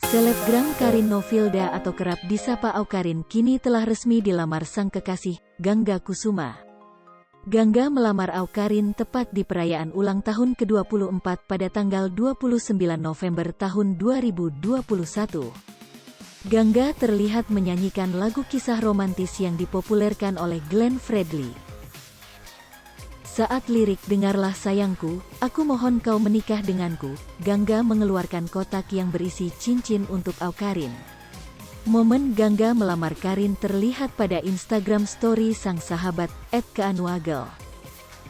Selebgram Karin Novilda atau kerap disapa Awkarin kini telah resmi dilamar sang kekasih, Gangga Kusuma. Gangga melamar Awkarin tepat di perayaan ulang tahun ke-24 pada tanggal 29 November tahun 2021. Gangga terlihat menyanyikan lagu kisah romantis yang dipopulerkan oleh Glenn Fredly. Saat lirik "Dengarlah sayangku, aku mohon kau menikah denganku", Gangga mengeluarkan kotak yang berisi cincin untuk Awkarin. Momen Gangga melamar Karin terlihat pada Instagram story sang sahabat, @keanuagel.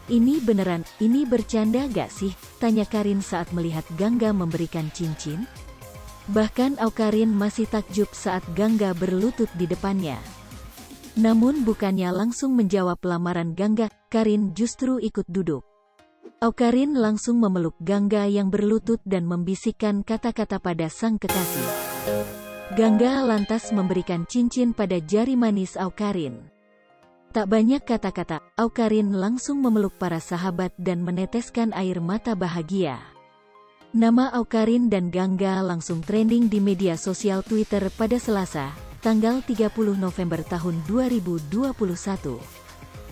"Ini beneran, ini bercanda gak sih?" tanya Karin saat melihat Gangga memberikan cincin. Bahkan Awkarin masih takjub saat Gangga berlutut di depannya. Namun bukannya langsung menjawab lamaran Gangga, Karin justru ikut duduk. Awkarin langsung memeluk Gangga yang berlutut dan membisikkan kata-kata pada sang kekasih. Gangga lantas memberikan cincin pada jari manis Awkarin. Tak banyak kata-kata, Awkarin langsung memeluk para sahabat dan meneteskan air mata bahagia. Nama Awkarin dan Gangga langsung trending di media sosial Twitter pada Selasa, tanggal 30 November tahun 2021.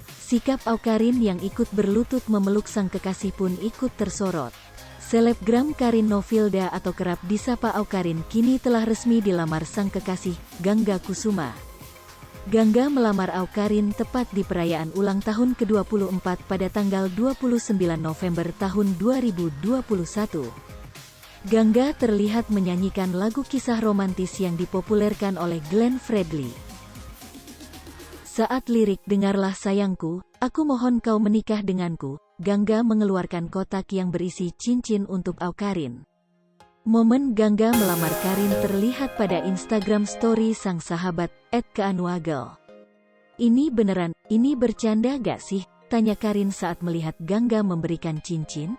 Sikap Awkarin yang ikut berlutut memeluk sang kekasih pun ikut tersorot. Selebgram Karin Novilda atau kerap disapa Awkarin kini telah resmi dilamar sang kekasih, Gangga Kusuma. Gangga melamar Awkarin tepat di perayaan ulang tahun ke-24 pada tanggal 29 November tahun 2021. Gangga terlihat menyanyikan lagu kisah romantis yang dipopulerkan oleh Glenn Fredly. Saat lirik "Dengarlah sayangku, aku mohon kau menikah denganku", Gangga mengeluarkan kotak yang berisi cincin untuk Awkarin. Momen Gangga melamar Karin terlihat pada Instagram story sang sahabat, @keanuagel. "Ini beneran, ini bercanda gak sih?" tanya Karin saat melihat Gangga memberikan cincin.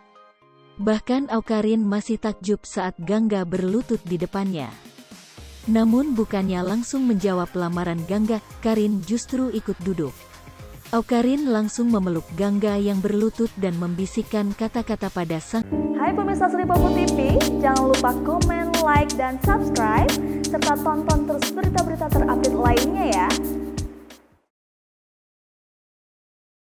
Bahkan Awkarin masih takjub saat Gangga berlutut di depannya. Namun bukannya langsung menjawab lamaran Gangga, Karin justru ikut duduk. Awkarin langsung memeluk Gangga yang berlutut dan membisikkan kata-kata pada sang... Hai pemirsa Sri Popo TV, jangan lupa komen, like, dan subscribe, serta tonton terus berita-berita terupdate lainnya ya.